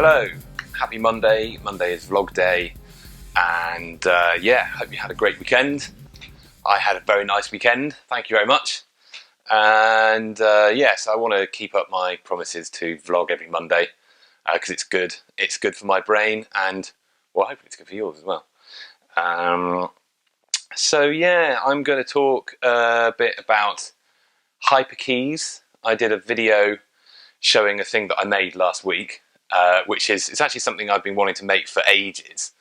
Hello, happy Monday. Monday is vlog day, and hope you had a great weekend. I had a very nice weekend, thank you very much. And yes, I want to keep up my promises to vlog every Monday because it's good. It's good for my brain, and well, hopefully it's good for yours as well. So yeah, I'm going to talk a bit about hyperkeys. I did a video showing a thing that I made last week, which is it's actually something I've been wanting to make for ages.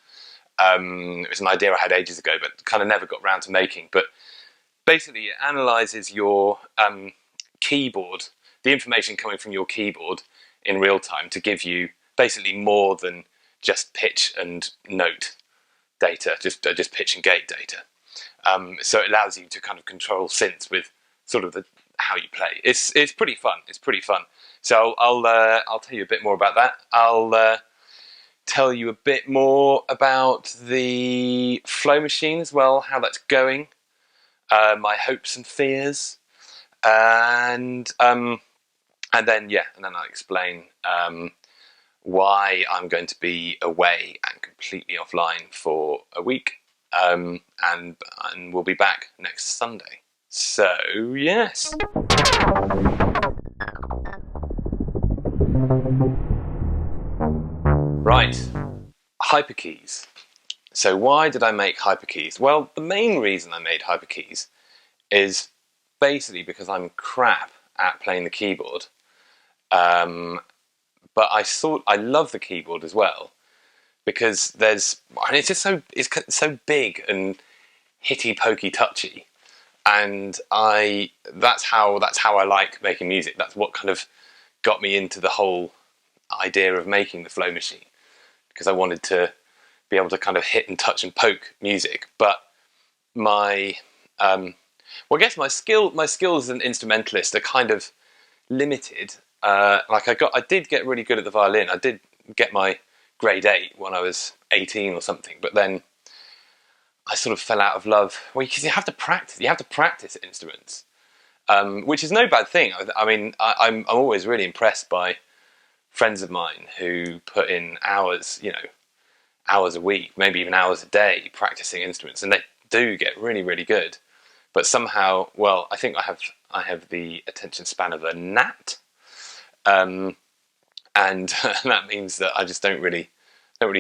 It was an idea I had ages ago, but kind of never got around to making. But basically, it analyzes your keyboard, the information coming from your keyboard in real time to give you basically more than just pitch and note data, just pitch and gate data. So it allows you to kind of control synths with sort of how you play. It's pretty fun. It's pretty fun. So I'll tell you a bit more about that. I'll tell you a bit more about the Flow Machine as well, how that's going, my hopes and fears, and then I'll explain why I'm going to be away and completely offline for a week, and we'll be back next Sunday. So yes. Right, hyperkeys. So why did I make hyperkeys? Well, the main reason I made hyperkeys is basically because I'm crap at playing the keyboard. But I love the keyboard as well because it's just so big and hitty pokey touchy, and that's how I like making music. That's what kind of got me into the whole idea of making the Flow Machine, because I wanted to be able to kind of hit and touch and poke music. But I guess my skills as an instrumentalist are kind of limited. I did get really good at the violin. I did get my grade 8 when I was 18 or something, but then I sort of fell out of love. Well, because you have to practice. You have to practice instruments, which is no bad thing. I mean, I'm always really impressed by friends of mine who put in hours a week, maybe even hours a day practicing instruments, and they do get really, really good. But somehow, well, I think I have the attention span of a gnat, and that means that I just don't really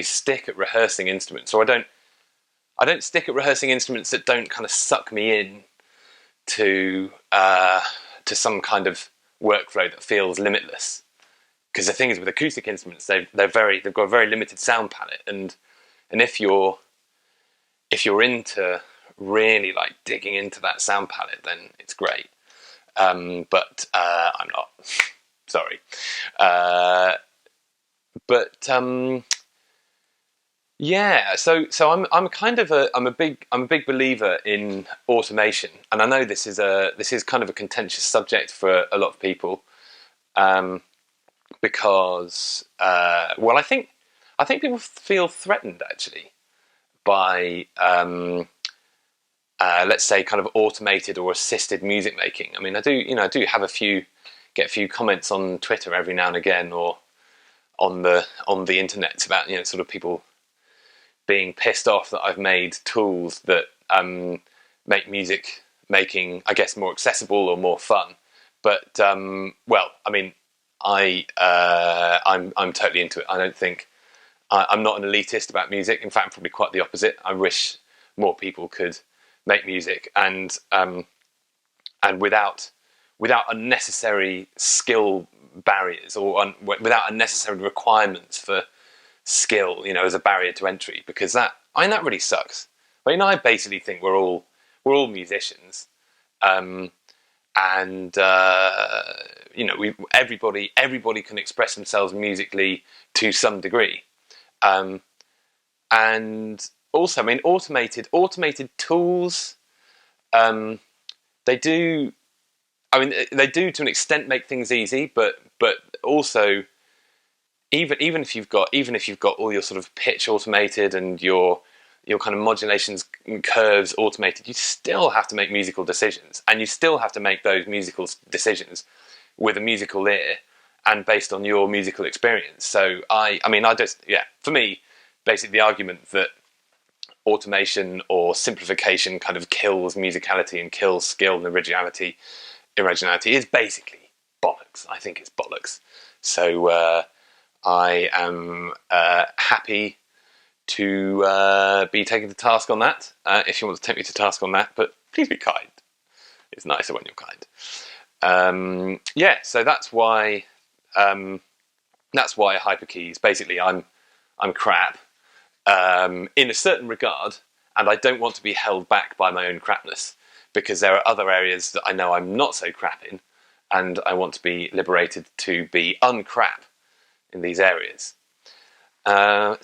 stick at rehearsing instruments, or I don't stick at rehearsing instruments that don't kind of suck me in to some kind of workflow that feels limitless. Because the thing is, with acoustic instruments, they've got a very limited sound palette, and if you're into really like digging into that sound palette, then it's great. But I'm not. Sorry. So I'm a big believer in automation, and I know this is kind of a contentious subject for a lot of people. Because I think people feel threatened actually by let's say kind of automated or assisted music making. I mean, I do have get a few comments on Twitter every now and again, or on the internet about sort of people being pissed off that I've made tools that make music making, I guess, more accessible or more fun. But I mean, I'm totally into it. I don't think I'm not an elitist about music. In fact, I'm probably quite the opposite. I wish more people could make music and without unnecessary skill barriers, or without unnecessary requirements for skill, as a barrier to entry. Because that really sucks. I mean, I basically think we're all musicians. Everybody can express themselves musically to some degree, and also, I mean, automated tools, they do to an extent make things easy, but also even if you've got all your sort of pitch automated and your kind of modulations and curves automated, you still have to make musical decisions, and you still have to make those musical decisions with a musical ear, and based on your musical experience. So for me, basically the argument that automation or simplification kind of kills musicality and kills skill and originality is basically bollocks. I think it's bollocks. So I am happy to be taken to task on that, if you want to take me to task on that, but please be kind. It's nicer when you're kind. So that's why hyperkeys. Basically, I'm crap in a certain regard, and I don't want to be held back by my own crapness, because there are other areas that I know I'm not so crap in, and I want to be liberated to be uncrap in these areas. I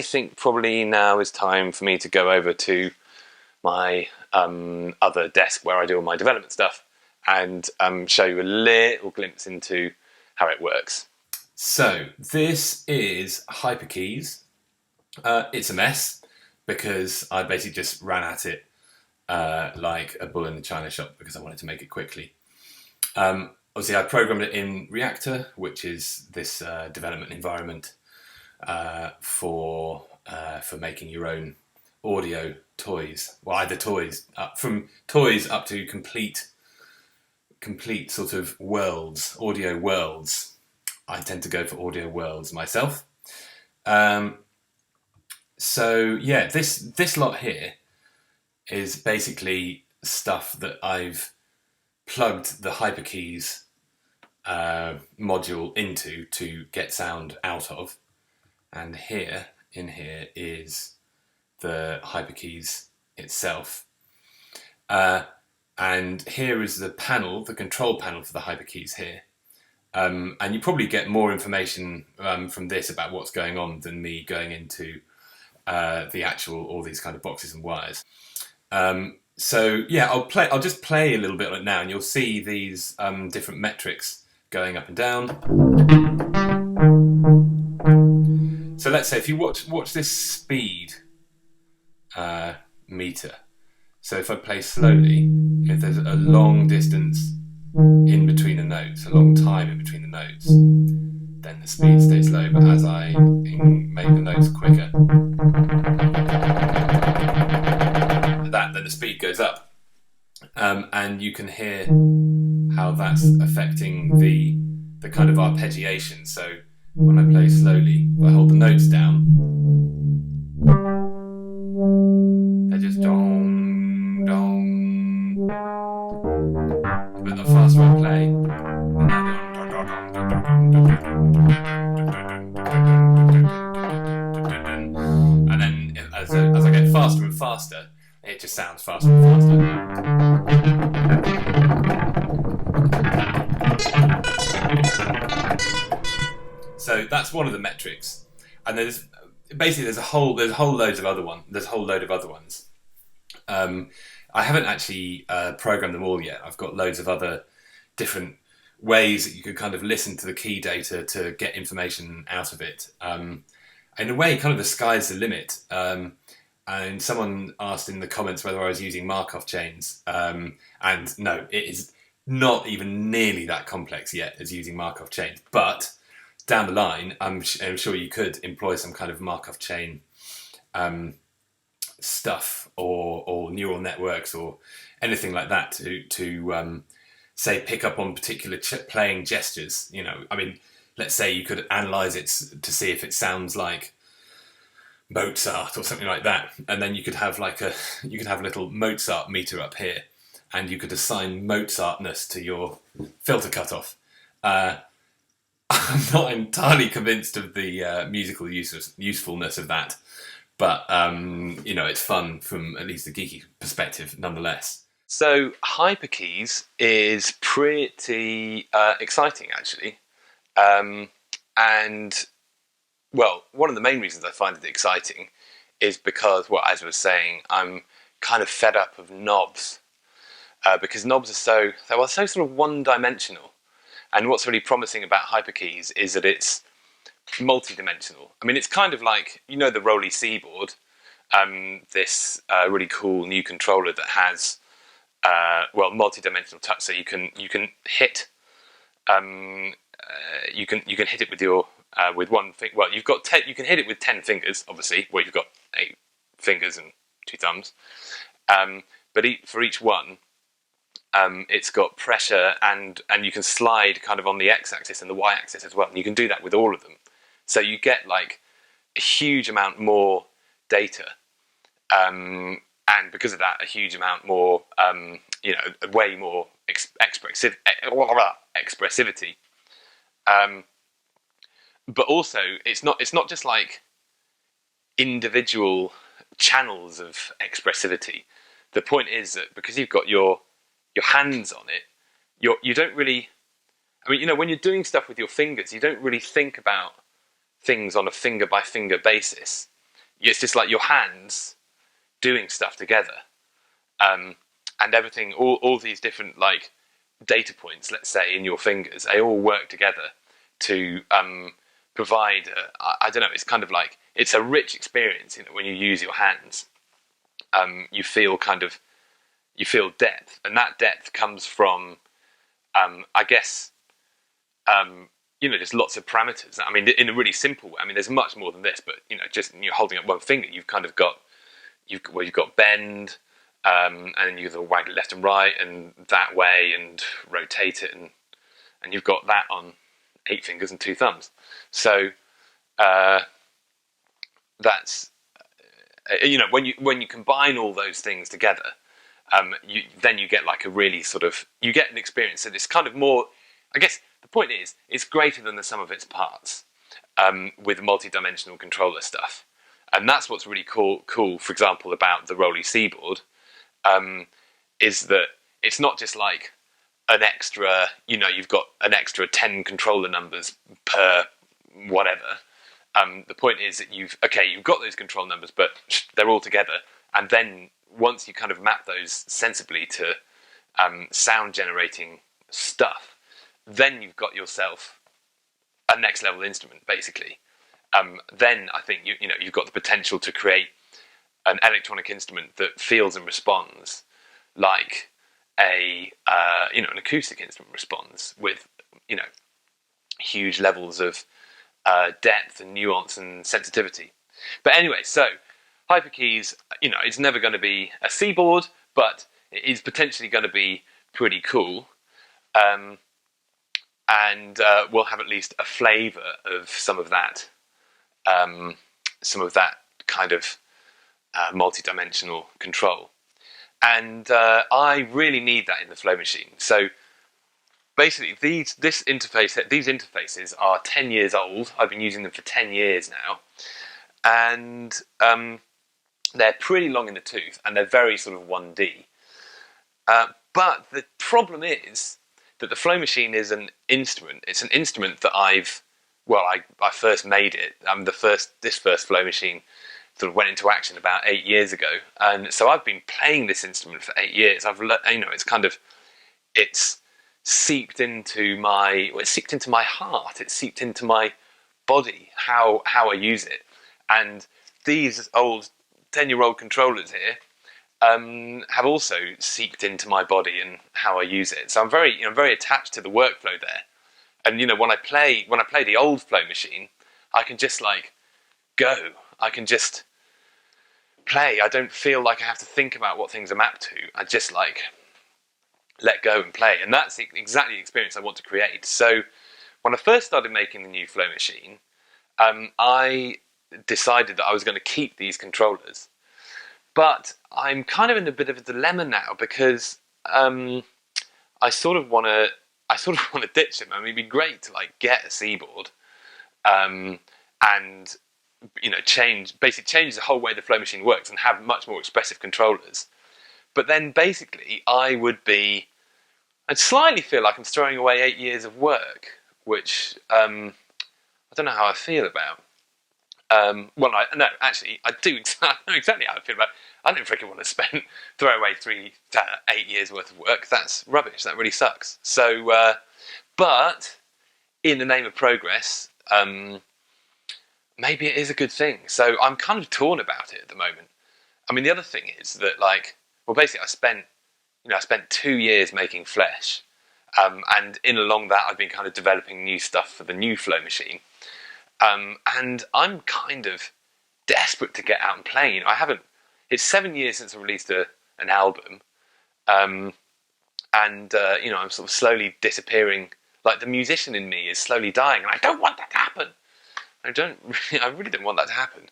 think probably now is time for me to go over to my other desk where I do all my development stuff and show you a little glimpse into how it works. So this is Hyperkeys. It's a mess because I basically just ran at it like a bull in the china shop because I wanted to make it quickly. Obviously, I programmed it in Reactor, which is this development environment for making your own audio toys. Well, either toys, from toys up to complete sort of worlds, audio worlds. I tend to go for audio worlds myself. This lot here is basically stuff that I've plugged the Hyperkeys module into to get sound out of, and in here is the Hyperkeys itself, and here is the control panel for the Hyperkeys here. And you probably get more information from this about what's going on than me going into all these kind of boxes and wires. I'll just play a little bit of it now, and you'll see these different metrics going up and down. So let's say if you watch this speed meter. So if I play slowly, if there's a long distance in between the notes, a long time in between the notes, then the speed stays low. But as I make the notes quicker, then the speed goes up, and you can hear how that's affecting the kind of arpeggiation. So when I play slowly, if I hold the notes down, they're just dong dong. But the faster I play, and then as I get faster and faster, it just sounds faster and faster. So that's one of the metrics, and there's a whole load of other ones. I haven't actually programmed them all yet. I've got loads of other different ways that you could kind of listen to the key data to get information out of it. In a way, kind of the sky's the limit. And someone asked in the comments whether I was using Markov chains. And no, it is not even nearly that complex yet as using Markov chains. But down the line, I'm sure you could employ some kind of Markov chain stuff or neural networks or anything like that to say pick up on particular playing gestures. Let's say you could analyze it to see if it sounds like Mozart or something like that, and then you could have a little Mozart meter up here, and you could assign Mozartness to your filter cutoff. I'm not entirely convinced of the musical usefulness of that, but it's fun from at least a geeky perspective, nonetheless. So Hyperkeys is pretty exciting, actually, and one of the main reasons I find it exciting is because, as I was saying, I'm kind of fed up of knobs because knobs are so sort of one-dimensional. And what's really promising about Hyperkeys is that it's multidimensional. I mean, it's kind of like, the Rolly Seaboard, this really cool new controller that has multidimensional touch. So you can hit you can hit it with your with one thing. Well, you've got 10. You can hit it with 10 fingers, obviously. Well, you've got 8 fingers and 2 thumbs. But for each one, it's got pressure, and you can slide kind of on the x-axis and the y-axis as well. And you can do that with all of them. So you get like a huge amount more data, and because of that, a huge amount more, way more expressivity. But also, it's not just like individual channels of expressivity. The point is that because you've got your hands on it, you don't really. I mean, when you're doing stuff with your fingers, you don't really think about things on a finger by finger basis. It's just like your hands doing stuff together, and everything. All these different like data points, let's say, in your fingers, they all work together to provide. I don't know. It's kind of like it's a rich experience. When you use your hands, you feel depth, and that depth comes from, I guess, just lots of parameters. I mean, in a really simple way. I mean, there's much more than this, but just you're holding up one finger, you've kind of got you've got bend, and then you can wag it left and right, and that way, and rotate it, and you've got that on 8 fingers and 2 thumbs. So that's when you combine all those things together, then you get like a really you get an experience that is kind of more. I guess the point is it's greater than the sum of its parts with multidimensional controller stuff, and that's what's really cool. For example, about the Rolly Seaboard, is that it's not just like an extra. You've got an extra 10 controller numbers per whatever. The point is that you've got those control numbers, but they're all together. And then once you kind of map those sensibly to sound generating stuff, then you've got yourself a next level instrument, basically. Then I think you've got the potential to create an electronic instrument that feels and responds like an acoustic instrument responds, with huge levels of depth and nuance and sensitivity. But anyway, so Hyperkeys, it's never going to be a Seaboard, but it is potentially going to be pretty cool. And we'll have at least a flavour of some of that kind of multi-dimensional control. And I really need that in the Flow Machine. So basically, these interfaces are 10 years old. I've been using them for 10 years now, and they're pretty long in the tooth, and they're very sort of 1D. But the problem is that the Flow Machine is an instrument. It's an instrument that I first made it. This first Flow Machine sort of went into action about 8 years ago, and so I've been playing this instrument for 8 years. It's seeped into my heart. It's seeped into my body. How I use it, and these old 10-year-old controllers here have also seeped into my body and how I use it. So I'm very attached to the workflow there. And when I play the old Flow Machine, I can just like go. I can just play. I don't feel like I have to think about what things are mapped to. I just like let go and play. And that's exactly the experience I want to create. So when I first started making the new Flow Machine, I decided that I was going to keep these controllers. But I'm kind of in a bit of a dilemma now, because I sort of want to ditch them. I mean, it'd be great to like get a Seaboard, and change the whole way the Flow Machine works and have much more expressive controllers. But then basically I'd slightly feel like I'm throwing away 8 years of work, which I don't know how I feel about. I do. I know exactly how I feel about it. I don't freaking want to throw away 8 years worth of work. That's rubbish. That really sucks. So, but in the name of progress, maybe it is a good thing. So I'm kind of torn about it at the moment. I mean, the other thing is that basically I spent 2 years making Flesh, And in along that, I've been kind of developing new stuff for the new flow machine. And I'm kind of desperate to get out and play. It's 7 years since I released an album. And I'm sort of slowly disappearing. Like, the musician in me is slowly dying, and I don't want that to happen. I really don't want that to happen.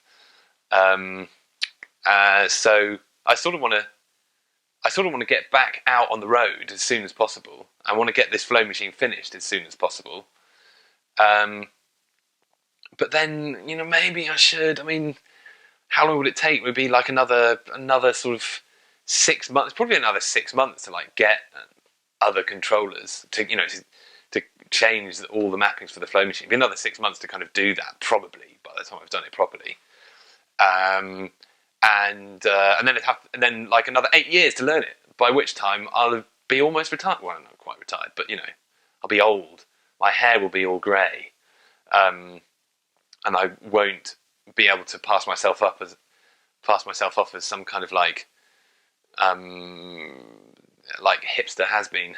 So I sort of want to get back out on the road as soon as possible. I want to get this flow machine finished as soon as possible. But then, maybe I should. I mean, how long would it take? It would be like another sort of 6 months. Probably another 6 months to like get other controllers to change all the mappings for the flow machine. It'd be another 6 months to kind of do that, probably, by the time I've done it properly. And then like another 8 years to learn it. By which time I'll be almost retired. Well, not quite retired, but I'll be old. My hair will be all grey, and I won't be able to pass myself off as some kind of like hipster has been.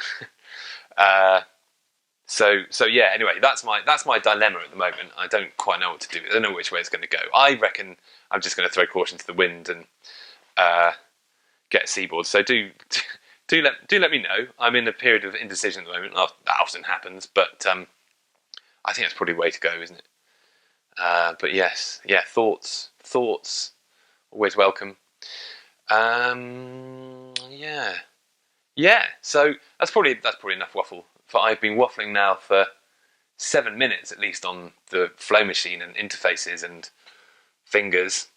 So yeah. Anyway, that's my dilemma at the moment. I don't quite know what to do. I don't know which way it's going to go. I reckon I'm just going to throw caution to the wind and get a seaboard. So do let me know. I'm in a period of indecision at the moment. Oh, that often happens, but I think that's probably the way to go, isn't it? But yes, yeah. Thoughts, always welcome. Yeah. So that's probably enough waffle. For I've been waffling now for 7 minutes at least on the flow machine and interfaces and fingers.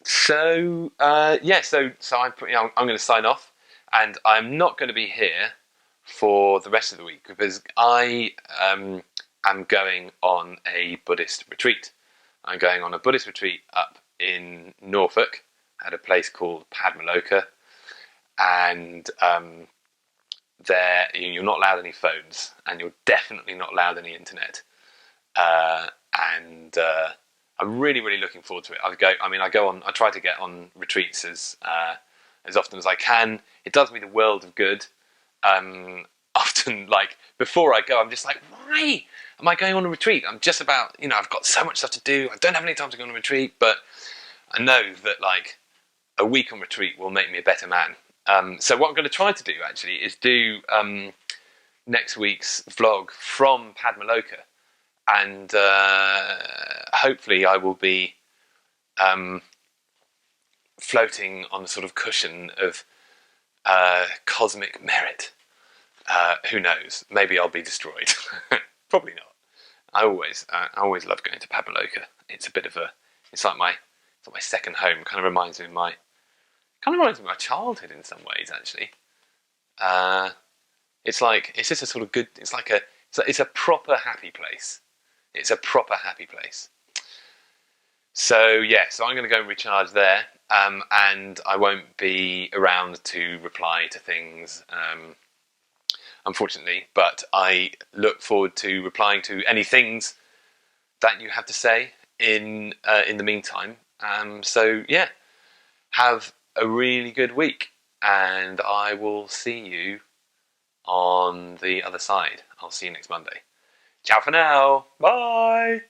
So I'm going to sign off, and I'm not going to be here for the rest of the week because I am going on a Buddhist retreat. I'm going on a Buddhist retreat up in Norfolk at a place called Padmaloka, and there you're not allowed any phones, and you're definitely not allowed any internet. And I'm really, really looking forward to it. I try to get on retreats as often as I can. It does me the world of good. Often, like, before I go, I'm just like, why am I going on a retreat? I'm just about, I've got so much stuff to do. I don't have any time to go on a retreat, but I know that, like, a week on retreat will make me a better man. So what I'm going to try to do, actually, is do next week's vlog from Padmaloka. And hopefully I will be floating on a sort of cushion of cosmic merit. Who knows? Maybe I'll be destroyed. Probably not. I always love going to Padmaloka. It's like my second home. Kind of reminds me of my childhood in some ways, actually. It's just a sort of good. It's a proper happy place. It's a proper happy place. So yeah, so I'm going to go and recharge there, and I won't be around to reply to things, unfortunately. But I look forward to replying to any things that you have to say in the meantime. So yeah, have a really good week, and I will see you on the other side. I'll see you next Monday. Ciao for now. Bye.